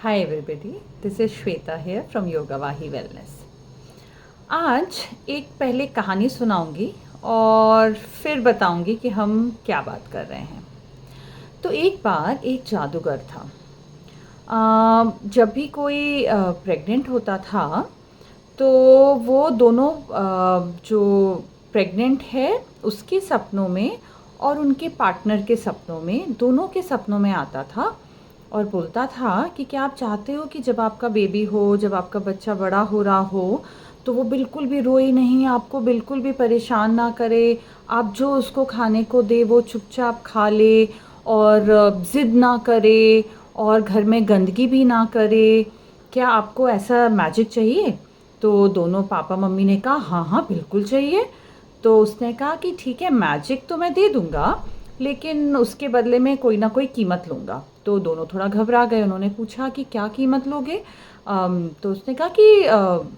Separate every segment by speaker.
Speaker 1: Hi everybody, this is Shweta here from yoga Vahi wellness. आज एक पहले कहानी सुनाऊंगी और फिर बताऊंगी कि हम क्या बात कर रहे हैं। तो एक बार एक जादूगर था। जब भी कोई प्रेग्नेंट होता था तो वो दोनों जो प्रेग्नेंट है उसके सपनों में और उनके पार्टनर के सपनों में, दोनों के सपनों में आता था और बोलता था कि क्या आप चाहते हो कि जब आपका बेबी हो, जब आपका बच्चा बड़ा हो रहा हो, तो वो बिल्कुल भी रोए नहीं, आपको बिल्कुल भी परेशान ना करे, आप जो उसको खाने को दे वो चुपचाप खा ले और ज़िद ना करे और घर में गंदगी भी ना करे। क्या आपको ऐसा मैजिक चाहिए? तो दोनों पापा मम्मी ने कहा हाँ हाँ बिल्कुल चाहिए। तो उसने कहा कि ठीक है, मैजिक तो मैं दे दूँगा, लेकिन उसके बदले में कोई ना कोई कीमत लूँगा। तो दोनों थोड़ा घबरा गए। उन्होंने पूछा कि क्या कीमत लोगे? तो उसने कहा कि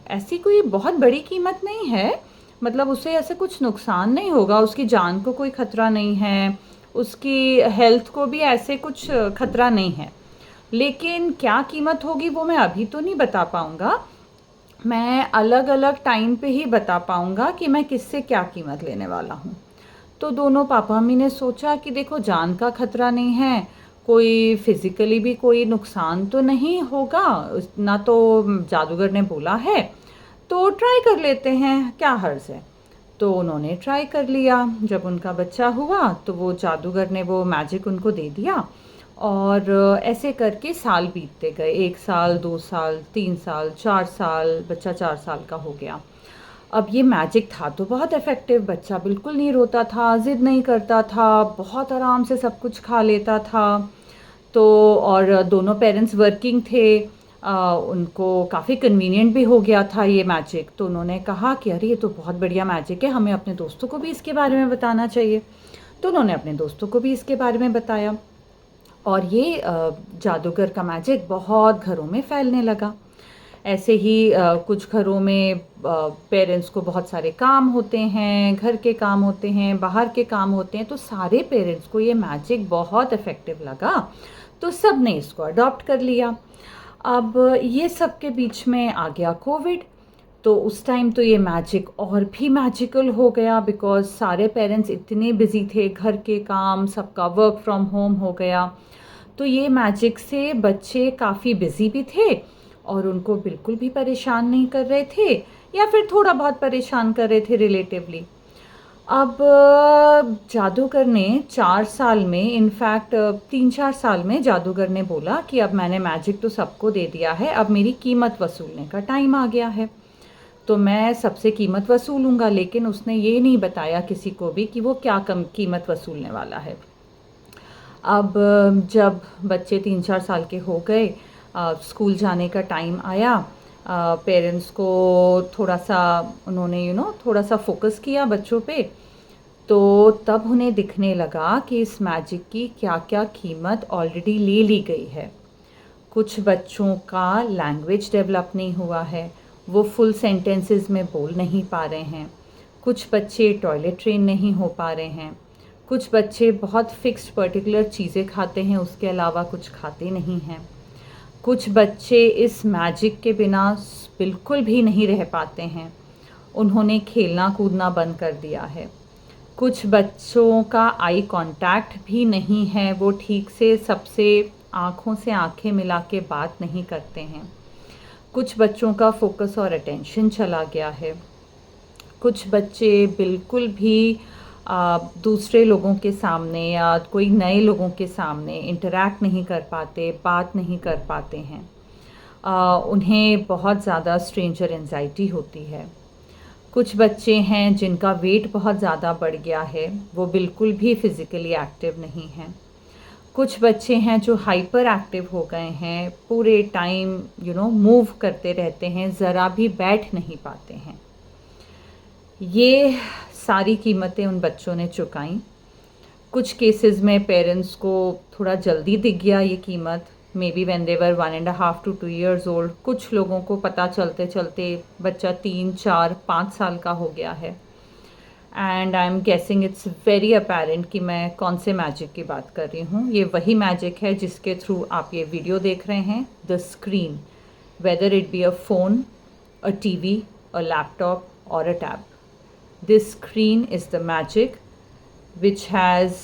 Speaker 1: ऐसी कोई बहुत बड़ी कीमत नहीं है, मतलब उसे ऐसे कुछ नुकसान नहीं होगा, उसकी जान को कोई खतरा नहीं है, उसकी हेल्थ को भी ऐसे कुछ खतरा नहीं है। लेकिन क्या कीमत होगी वो मैं अभी तो नहीं बता पाऊँगा, मैं अलग अलग टाइम पे ही बता पाऊँगा कि मैं किससे क्या कीमत लेने वाला हूँ। तो दोनों पापा मम्मी ने सोचा कि देखो, जान का खतरा नहीं है, कोई फिज़िकली भी कोई नुकसान तो नहीं होगा, ना तो जादूगर ने बोला है, तो ट्राई कर लेते हैं, क्या हर्ज़ है। तो उन्होंने ट्राई कर लिया। जब उनका बच्चा हुआ तो वो जादूगर ने वो मैजिक उनको दे दिया और ऐसे करके साल बीतते गए। 1 साल, 2 साल, 3 साल, 4 साल, बच्चा 4 साल का हो गया। अब ये मैजिक था तो बहुत इफ़ेक्टिव, बच्चा बिल्कुल नहीं रोता था, ज़िद नहीं करता था, बहुत आराम से सब कुछ खा लेता था। तो और दोनों पेरेंट्स वर्किंग थे, उनको काफ़ी कन्वीनिएंट भी हो गया था ये मैजिक। तो उन्होंने कहा कि अरे ये तो बहुत बढ़िया मैजिक है, हमें अपने दोस्तों को भी इसके बारे में बताना चाहिए। तो उन्होंने अपने दोस्तों को भी इसके बारे में बताया और ये जादूगर का मैजिक बहुत घरों में फैलने लगा। ऐसे ही कुछ घरों में पेरेंट्स को बहुत सारे काम होते हैं, घर के काम होते हैं, बाहर के काम होते हैं, तो सारे पेरेंट्स को ये मैजिक बहुत इफ़ेक्टिव लगा, तो सब ने इसको अडॉप्ट कर लिया। अब ये सब के बीच में आ गया कोविड। तो उस टाइम तो ये मैजिक और भी मैजिकल हो गया, बिकॉज़ सारे पेरेंट्स इतने बिज़ी थे, घर के काम, सबका वर्क फ्रॉम होम हो गया। तो ये मैजिक से बच्चे काफ़ी बिज़ी भी थे और उनको बिल्कुल भी परेशान नहीं कर रहे थे, या फिर थोड़ा बहुत परेशान कर रहे थे रिलेटिवली। अब जादूगर ने 4 साल में, इनफैक्ट 3-4 साल में जादूगर ने बोला कि अब मैंने मैजिक तो सबको दे दिया है, अब मेरी कीमत वसूलने का टाइम आ गया है। तो मैं सबसे कीमत वसूलूँगा, लेकिन उसने ये नहीं बताया किसी को भी कि वो क्या कम कीमत वसूलने वाला है। अब जब बच्चे 3-4 साल के हो गए, स्कूल जाने का टाइम आया, पेरेंट्स को थोड़ा-सा उन्होंने थोड़ा-सा फ़ोकस किया बच्चों पे, तो तब उन्हें दिखने लगा कि इस मैजिक की क्या-क्या कीमत ऑलरेडी ले ली गई है। कुछ बच्चों का लैंग्वेज डेवलप नहीं हुआ है, वो फुल सेंटेंसेस में बोल नहीं पा रहे हैं। कुछ बच्चे टॉयलेट ट्रेन नहीं हो पा रहे हैं। कुछ बच्चे बहुत फिक्स्ड पर्टिकुलर चीज़ें खाते हैं, उसके अलावा कुछ खाते नहीं हैं। कुछ बच्चे इस मैजिक के बिना बिल्कुल भी नहीं रह पाते हैं, उन्होंने खेलना कूदना बंद कर दिया है। कुछ बच्चों का आई कांटेक्ट भी नहीं है, वो ठीक से सबसे आँखों से आँखें मिला के बात नहीं करते हैं। कुछ बच्चों का फ़ोकस और अटेंशन चला गया है। कुछ बच्चे बिल्कुल भी दूसरे लोगों के सामने या कोई नए लोगों के सामने इंटरैक्ट नहीं कर पाते, बात नहीं कर पाते हैं। उन्हें बहुत ज़्यादा स्ट्रेंजर एंजाइटी होती है। कुछ बच्चे हैं जिनका वेट बहुत ज़्यादा बढ़ गया है, वो बिल्कुल भी फिज़िकली एक्टिव नहीं हैं। कुछ बच्चे हैं जो हाइपर एक्टिव हो गए हैं, पूरे टाइम मूव करते रहते हैं, ज़रा भी बैठ नहीं पाते हैं। ये सारी कीमतें उन बच्चों ने चुकाईं। कुछ केसेस में पेरेंट्स को थोड़ा जल्दी दिख गया ये कीमत, may be when they were 1.5 to 2 years old. कुछ लोगों को पता चलते चलते बच्चा 3, 4, 5 साल का हो गया है। And I am guessing it's very apparent कि मैं कौन से मैजिक की बात कर रही हूँ। ये वही मैजिक है जिसके थ्रू आप ये वीडियो देख रहे हैं, the screen, whether it be a phone, a TV, a laptop और a tab. This screen is the magic which has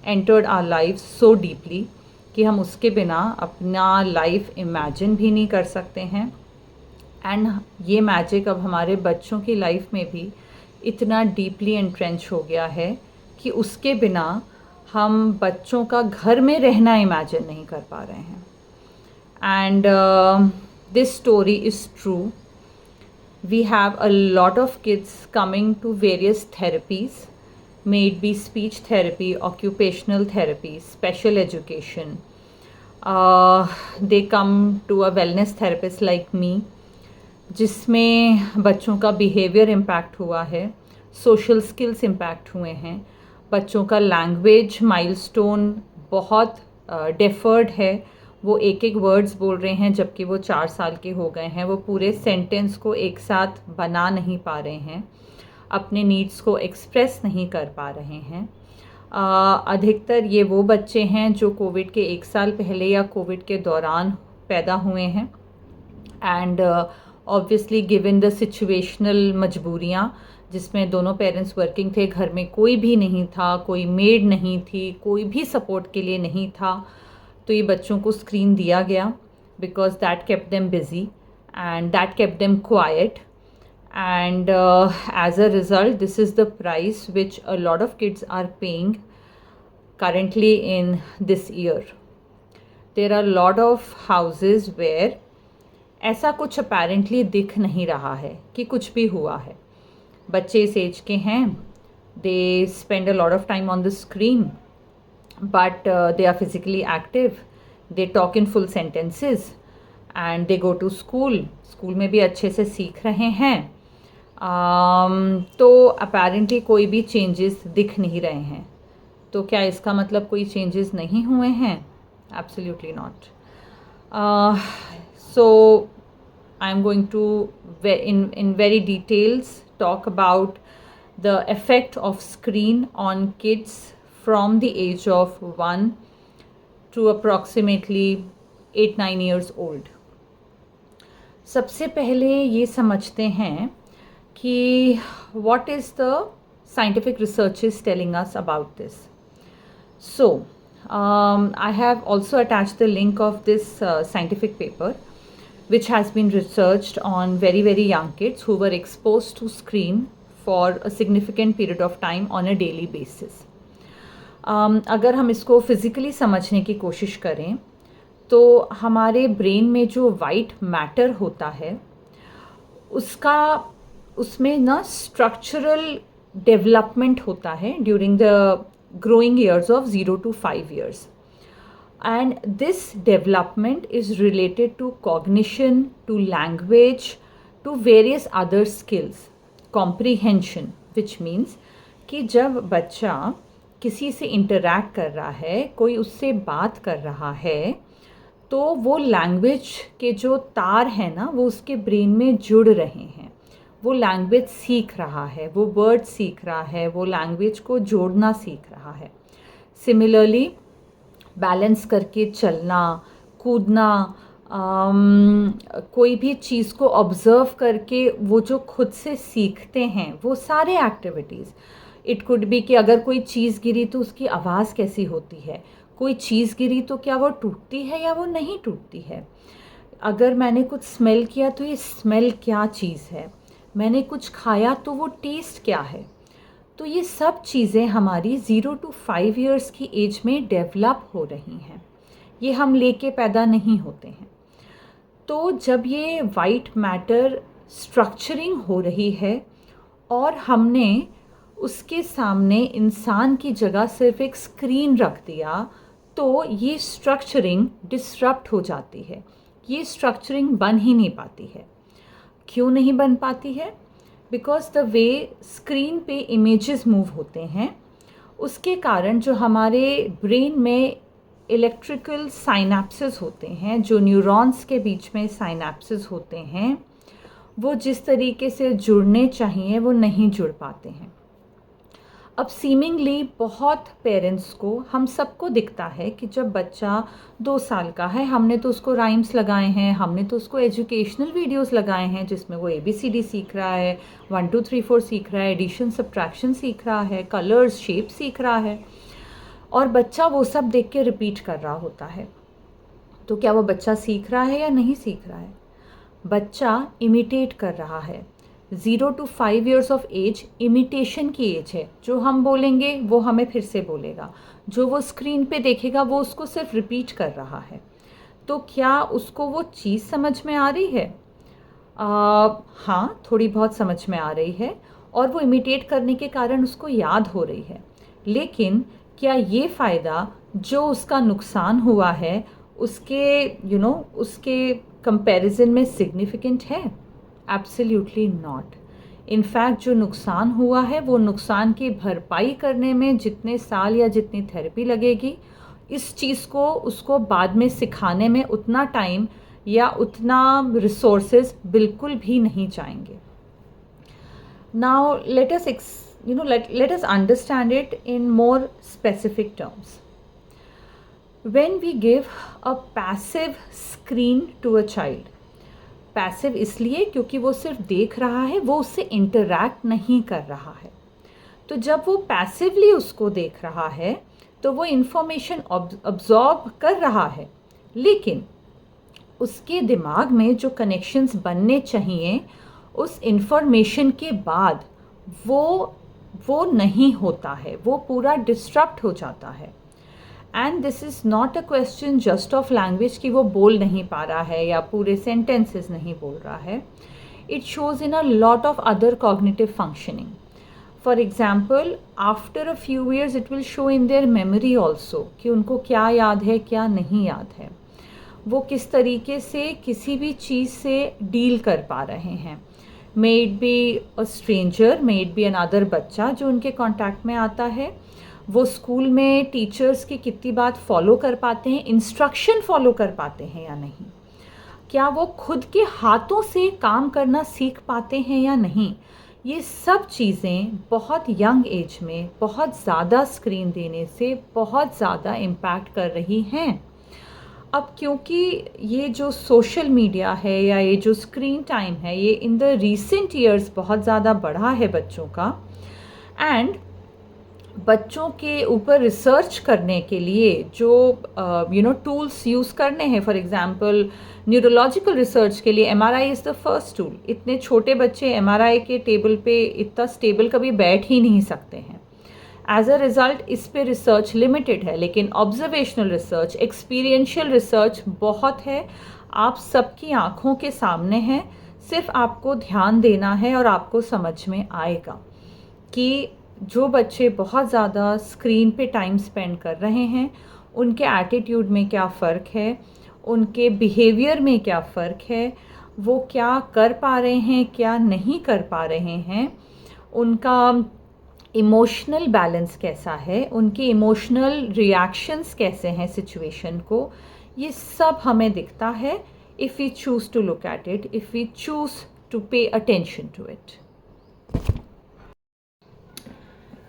Speaker 1: entered our life so deeply कि हम उसके बिना अपना लाइफ इमेजिन भी नहीं कर सकते हैं। एंड ये मैजिक अब हमारे बच्चों की लाइफ में भी इतना डीपली एंट्रेंच हो गया है कि उसके बिना हम बच्चों का घर में रहना इमेजिन नहीं कर पा रहे हैं। And this story is true. We have a lot of kids coming to various therapies, may it be speech therapy, occupational therapy, special education. They come to a wellness therapist like me, जिसमें बच्चों का behaviour impact हुआ है, social skills impact हुए हैं, बच्चों का language milestone बहुत डेफर्ड है। वो एक एक वर्ड्स बोल रहे हैं जबकि वो 4 साल के हो गए हैं। वो पूरे सेंटेंस को एक साथ बना नहीं पा रहे हैं, अपने नीड्स को एक्सप्रेस नहीं कर पा रहे हैं। अधिकतर ये वो बच्चे हैं जो कोविड के 1 साल पहले या कोविड के दौरान पैदा हुए हैं। And obviously given the situational मजबूरियाँ, जिसमें दोनों पेरेंट्स वर्किंग थे, घर में कोई भी नहीं था, कोई मेड नहीं थी, कोई भी सपोर्ट के लिए नहीं था, तो ये बच्चों को स्क्रीन दिया गया because that kept them busy and that kept them quiet. And as a result this is the price which a lot of kids are paying currently in this year. There are a lot of houses where ऐसा कुछ apparently दिख नहीं रहा है कि कुछ भी हुआ है। बच्चे इस एज के हैं, they spend a lot of time on the screen, but they are physically active, they talk in full sentences and they go to school में भी अच्छे से सीख रहे हैं। तो apparently कोई भी changes दिख नहीं रहे हैं। तो क्या इसका मतलब कोई changes नहीं हुए हैं? Absolutely not. So I'm going to in very details talk about the effect of screen on kids from the age of 1 to approximately 8-9 years old. सबसे पहले ये समझते हैं कि what is the scientific research is telling us about this. So, I have also attached the link of this scientific paper which has been researched on very, very young kids who were exposed to screen for a significant period of time on a daily basis. अगर हम इसको physically समझने की कोशिश करें तो हमारे brain में जो वाइट मैटर होता है उसमें ना स्ट्रक्चरल डेवलपमेंट होता है during the growing years of 0 to 5 years. And this development is related to cognition, to language, to various other skills. Comprehension, which means कि जब बच्चा किसी से इंटरैक्ट कर रहा है, कोई उससे बात कर रहा है, तो वो लैंग्वेज के जो तार हैं ना वो उसके ब्रेन में जुड़ रहे हैं। वो लैंग्वेज सीख रहा है, वो वर्ड सीख रहा है, वो लैंग्वेज को जोड़ना सीख रहा है। सिमिलरली बैलेंस करके चलना, कूदना, कोई भी चीज़ को ऑब्ज़र्व करके वो जो खुद से सीखते हैं वो सारे एक्टिविटीज़। इट कुड बी कि अगर कोई चीज़ गिरी तो उसकी आवाज़ कैसी होती है, कोई चीज़ गिरी तो क्या वो टूटती है या वो नहीं टूटती है, अगर मैंने कुछ स्मेल किया तो ये स्मेल क्या चीज़ है, मैंने कुछ खाया तो वो टेस्ट क्या है। तो ये सब चीज़ें हमारी 0 to 5 years की एज में डेवलप हो रही हैं, ये हम लेके पैदा नहीं होते हैं। तो जब ये वाइट मैटर स्ट्रक्चरिंग हो रही है और हमने उसके सामने इंसान की जगह सिर्फ एक स्क्रीन रख दिया, तो ये स्ट्रक्चरिंग डिसरप्ट हो जाती है, ये स्ट्रक्चरिंग बन ही नहीं पाती है। क्यों नहीं बन पाती है? बिकॉज द वे स्क्रीन पे इमेजेस मूव होते हैं उसके कारण जो हमारे ब्रेन में इलेक्ट्रिकल साइनेप्सेस होते हैं, जो न्यूरॉन्स के बीच में साइनेप्सेस होते हैं, वो जिस तरीके से जुड़ने चाहिए वो नहीं जुड़ पाते हैं। अब सीमिंगली बहुत पेरेंट्स को, हम सबको दिखता है कि जब बच्चा 2 साल का है, हमने तो उसको राइम्स लगाए हैं, हमने तो उसको एजुकेशनल वीडियोस लगाए हैं जिसमें वो ABCD सीख रहा है, 1 2 3 4 सीख रहा है, एडिशन सब्ट्रैक्शन सीख रहा है, कलर्स शेप सीख रहा है, और बच्चा वो सब देख के रिपीट कर रहा होता है। तो क्या वो बच्चा सीख रहा है या नहीं सीख रहा है? बच्चा इमिटेट कर रहा है। 0 to 5 years of age imitation की एज है। जो हम बोलेंगे वो हमें फिर से बोलेगा, जो वो स्क्रीन पे देखेगा वो उसको सिर्फ रिपीट कर रहा है। तो क्या उसको वो चीज़ समझ में आ रही है? हाँ, थोड़ी बहुत समझ में आ रही है, और वो इमिटेट करने के कारण उसको याद हो रही है। लेकिन क्या ये फ़ायदा जो उसका नुकसान हुआ है उसके उसके कंपैरिजन में सिग्निफिकेंट है? Absolutely not. इनफैक्ट जो नुकसान हुआ है वो नुकसान की भरपाई करने में जितने साल या जितनी थेरेपी लगेगी, इस चीज़ को उसको बाद में सिखाने में उतना टाइम या उतना रिसोर्सेज बिल्कुल भी नहीं जाएंगे। Now let us understand it in more specific terms. When we give a passive screen to a child, passive इसलिए क्योंकि वो सिर्फ देख रहा है, वो उससे इंटरैक्ट नहीं कर रहा है। तो जब वो पैसिवली उसको देख रहा है तो वो इन्फॉर्मेशन अब्जॉर्ब कर रहा है, लेकिन उसके दिमाग में जो कनेक्शंस बनने चाहिए उस इन्फॉर्मेशन के बाद वो नहीं होता है, वो पूरा डिस्ट्रप्ट हो जाता है। And this is not a question just of language कि वो बोल नहीं पा रहा है या पूरे सेंटेंसेस नहीं बोल रहा है। It shows in a lot of other cognitive functioning. For example, after a few years it will show in their memory also कि उनको क्या याद है, क्या नहीं याद है, वो किस तरीके से किसी भी चीज़ से डील कर पा रहे हैं। May it be a stranger, may it be another बच्चा जो उनके कांटेक्ट में आता है, वो स्कूल में टीचर्स की कितनी बात फॉलो कर पाते हैं, इंस्ट्रक्शन फॉलो कर पाते हैं या नहीं, क्या वो खुद के हाथों से काम करना सीख पाते हैं या नहीं। ये सब चीज़ें बहुत यंग एज में बहुत ज़्यादा स्क्रीन देने से बहुत ज़्यादा इम्पैक्ट कर रही हैं। अब क्योंकि ये जो सोशल मीडिया है या ये जो स्क्रीन टाइम है ये इन द रीसेंट ईयर्स बहुत ज़्यादा बढ़ा है बच्चों का, एंड बच्चों के ऊपर रिसर्च करने के लिए जो टूल्स यूज़ करने हैं, फॉर एग्जांपल न्यूरोलॉजिकल रिसर्च के लिए MRI is the first tool. इतने छोटे बच्चे MRI के टेबल पे इतना स्टेबल कभी बैठ ही नहीं सकते हैं। एज अ रिज़ल्ट इस पे रिसर्च लिमिटेड है, लेकिन ऑब्जर्वेशनल रिसर्च, एक्सपीरियंशियल रिसर्च बहुत है, आप सबकी आँखों के सामने है, सिर्फ आपको ध्यान देना है और आपको समझ में आएगा कि जो बच्चे बहुत ज़्यादा स्क्रीन पे टाइम स्पेंड कर रहे हैं उनके एटीट्यूड में क्या फ़र्क है, उनके बिहेवियर में क्या फ़र्क है, वो क्या कर पा रहे हैं, क्या नहीं कर पा रहे हैं, उनका इमोशनल बैलेंस कैसा है, उनके इमोशनल रिएक्शंस कैसे हैं सिचुएशन को, ये सब हमें दिखता है if we choose to look at it, if we choose to pay attention to it.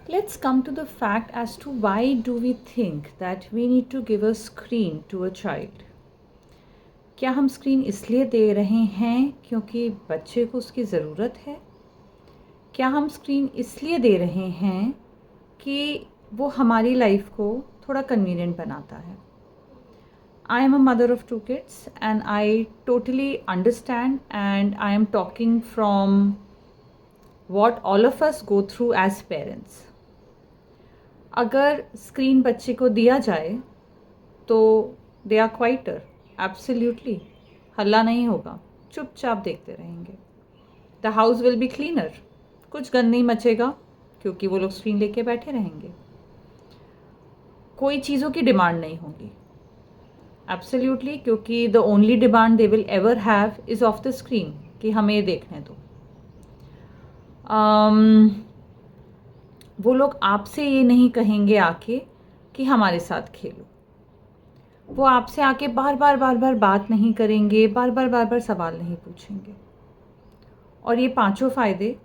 Speaker 1: Let's come to the fact as to why do we think that we need to give a screen to a child. क्या हम screen इसलिए दे रहे हैं क्योंकि बच्चे को उसकी ज़रूरत है? क्या हम स्क्रीन इसलिए दे रहे हैं कि वो हमारी लाइफ को थोड़ा कन्वीनियंट बनाता है? I am a mother of 2 kids and I totally understand, and I am talking from what all of us go through as parents. अगर स्क्रीन बच्चे को दिया जाए तो दे आर क्वाइटर, एब्सोल्युटली हल्ला नहीं होगा, चुपचाप देखते रहेंगे। The house will be cleaner, कुछ गंद नहीं मचेगा क्योंकि वो लोग स्क्रीन लेके बैठे रहेंगे। कोई चीज़ों की डिमांड नहीं होगी, एब्सोल्युटली, क्योंकि the only demand they will ever have is of the screen कि हमें ये देखने दो। वो लोग आपसे ये नहीं कहेंगे आके कि हमारे साथ खेलो, वो आपसे आके बार बार बात नहीं करेंगे, बार बार सवाल नहीं पूछेंगे। और ये पांचों फ़ायदे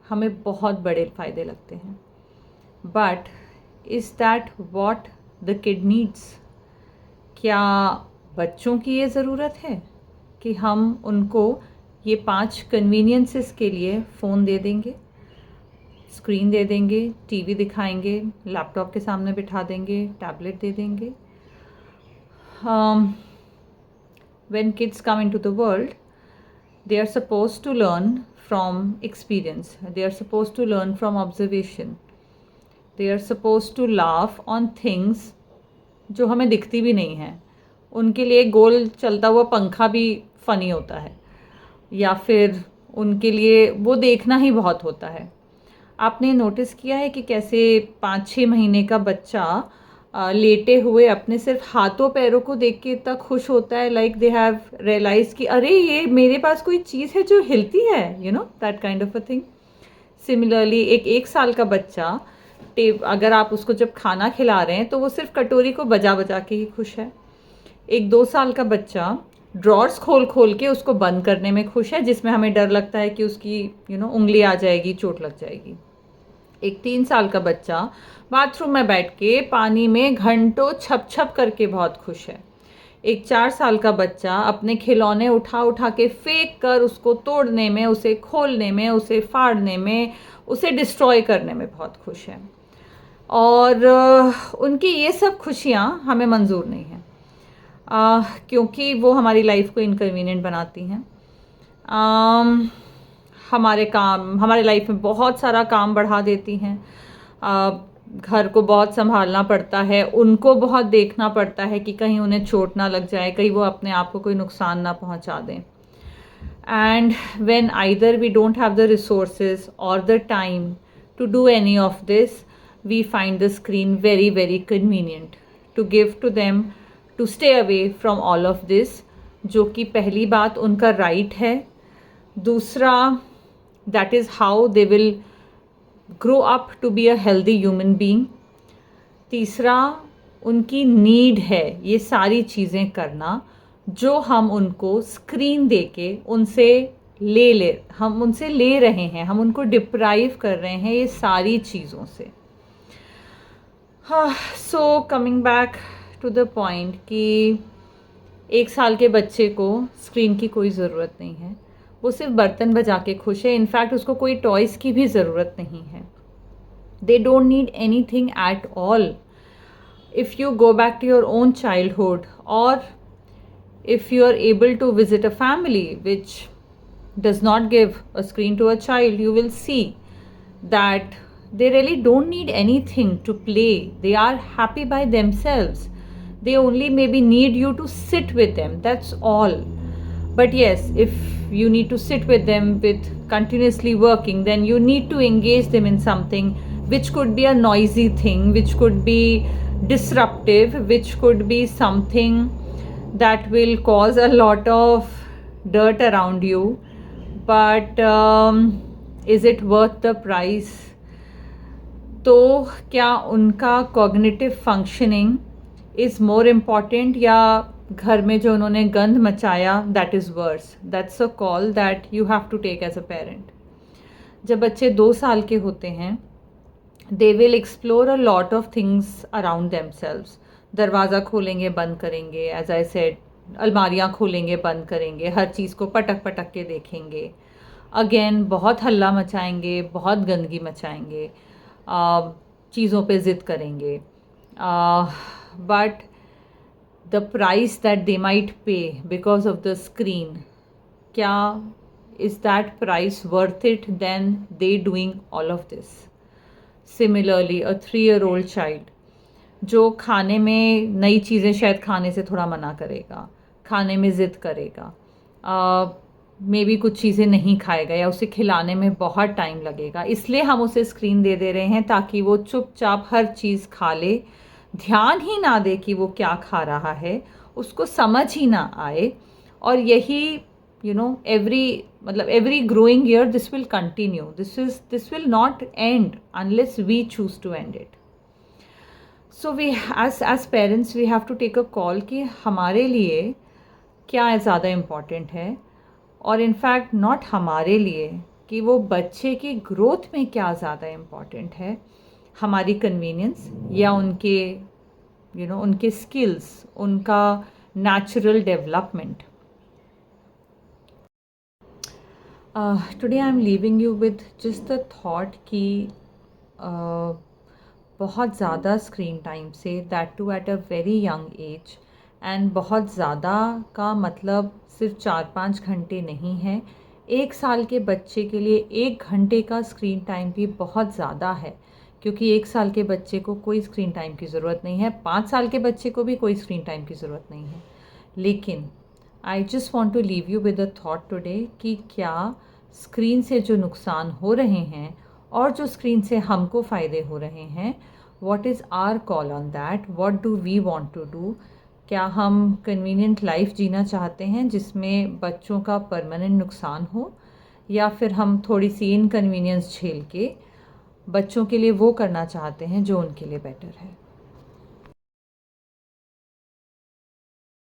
Speaker 1: हमें बहुत बड़े फ़ायदे लगते हैं। But is that what the kid needs? क्या बच्चों की ये ज़रूरत है कि हम उनको ये 5 कन्वीनियंसेस के लिए फ़ोन दे देंगे, स्क्रीन दे देंगे, टीवी दिखाएंगे, लैपटॉप के सामने बिठा देंगे, टैबलेट दे देंगे? When kids come into the world, they are supposed to learn from experience. They are supposed to learn from observation. They are supposed to laugh on things जो हमें दिखती भी नहीं है। उनके लिए गोल चलता हुआ पंखा भी फ़नी होता है, या फिर उनके लिए वो देखना ही बहुत होता है। आपने नोटिस किया है कि कैसे 5-6 महीने का बच्चा लेटे हुए अपने सिर्फ हाथों पैरों को देख के इतना खुश होता है, लाइक दे हैव रियलाइज कि अरे ये मेरे पास कोई चीज़ है जो हिलती है, you know, that kind of a thing. Similarly एक साल का बच्चा अगर आप उसको जब खाना खिला रहे हैं तो वो सिर्फ कटोरी को बजा बजा के ही खुश है। एक 2 साल का बच्चा ड्रॉर्स खोल खोल के उसको बंद करने में खुश है, जिसमें हमें डर लगता है कि उसकी उंगली आ जाएगी, चोट लग जाएगी। एक 3 साल का बच्चा बाथरूम में बैठ के पानी में घंटों छप छप करके बहुत खुश है। एक 4 साल का बच्चा अपने खिलौने उठा उठा के फेंक कर उसको तोड़ने में, उसे खोलने में, उसे फाड़ने में, उसे डिस्ट्रॉय करने में बहुत खुश है। और उनकी ये सब खुशियाँ हमें मंजूर नहीं हैं, क्योंकि वो हमारी लाइफ को इनकन्वीनियंट बनाती हैं। हमारे लाइफ में बहुत सारा काम बढ़ा देती हैं। घर को बहुत संभालना पड़ता है, उनको बहुत देखना पड़ता है कि कहीं उन्हें चोट ना लग जाए, कहीं वो अपने आप को कोई नुकसान ना पहुंचा दें। And when either we don't have the resources और the time to do any of this, we find the screen very very convenient to give to them to stay away from all of this, जो कि पहली बात उनका right है। दूसरा, that is how they will grow up to be a healthy human being. तीसरा, उनकी need है ये सारी चीज़ें करना जो हम उनको स्क्रीन देके हम उनसे ले रहे हैं, हम उनको डिप्राइव कर रहे हैं ये सारी चीज़ों से। So coming back to the point कि 1 साल के बच्चे को स्क्रीन की कोई ज़रूरत नहीं है, वो सिर्फ बर्तन बजा के खुश है। इनफैक्ट उसको कोई टॉयज़ की भी ज़रूरत नहीं है। They don't need anything at all. If you go back to your own childhood, और if you are able to visit a family which does not give a screen to a child, you will see that they really don't need anything to play. They are happy by themselves. They only maybe need you to sit with them, that's all. But yes, if you need to sit with them with continuously working, then you need to engage them in something which could be a noisy thing, which could be disruptive, which could be something that will cause a lot of dirt around you. But is it worth the price? तो क्या उनका cognitive functioning is more important, या घर में जो उन्होंने गंद मचाया that is worse? That's a call that you have to take as a parent. जब बच्चे 2 साल के होते हैं, they will explore a lot of things around themselves. दरवाज़ा खोलेंगे, बंद करेंगे, एज आई सेड, अलमारियाँ खोलेंगे, बंद करेंगे, हर चीज़ को पटक पटक के देखेंगे। अगेन बहुत हल्ला मचाएंगे, बहुत गंदगी मचाएंगे, चीज़ों पे ज़िद करेंगे। But the price that they might pay because of the screen, क्या is that price worth it then they doing all of this? Similarly a 3-year-old child जो खाने में नई चीज़ें शायद खाने से थोड़ा मना करेगा, खाने में ज़िद करेगा, मे बी कुछ चीज़ें नहीं खाएगा, या उसे खिलाने में बहुत टाइम लगेगा, इसलिए हम उसे स्क्रीन दे दे रहे हैं ताकि वो चुपचाप हर चीज़ खा ले, ध्यान ही ना दे कि वो क्या खा रहा है, उसको समझ ही ना आए। और यही every growing year this will continue. This will not end unless we choose to end it. So we as parents we have to take a call कि हमारे लिए क्या ज़्यादा इम्पॉर्टेंट है, और इनफैक्ट नॉट हमारे लिए कि वो बच्चे की ग्रोथ में क्या ज़्यादा इम्पॉर्टेंट है, हमारी कन्वीनियंस या उनके उनके स्किल्स, उनका natural development. Today I am leaving you with just the thought कि बहुत ज़्यादा स्क्रीन टाइम से, that too at a very young age, and बहुत ज़्यादा का मतलब सिर्फ 4-5 घंटे नहीं है। 1 साल के बच्चे के लिए 1 घंटे का स्क्रीन टाइम भी बहुत ज़्यादा है, क्योंकि 1 साल के बच्चे को कोई स्क्रीन टाइम की ज़रूरत नहीं है, 5 साल के बच्चे को भी कोई स्क्रीन टाइम की ज़रूरत नहीं है। लेकिन I just want to leave you with a thought today कि क्या स्क्रीन से जो नुकसान हो रहे हैं और जो स्क्रीन से हमको फ़ायदे हो रहे हैं, what is our call on that, what do we want to do. क्या हम कन्वीनियंट लाइफ जीना चाहते हैं जिसमें बच्चों का परमानेंट नुकसान हो, या फिर हम थोड़ी सी इनकन्वीनियंस झेल के बच्चों के लिए वो करना चाहते हैं जो उनके लिए बेटर है।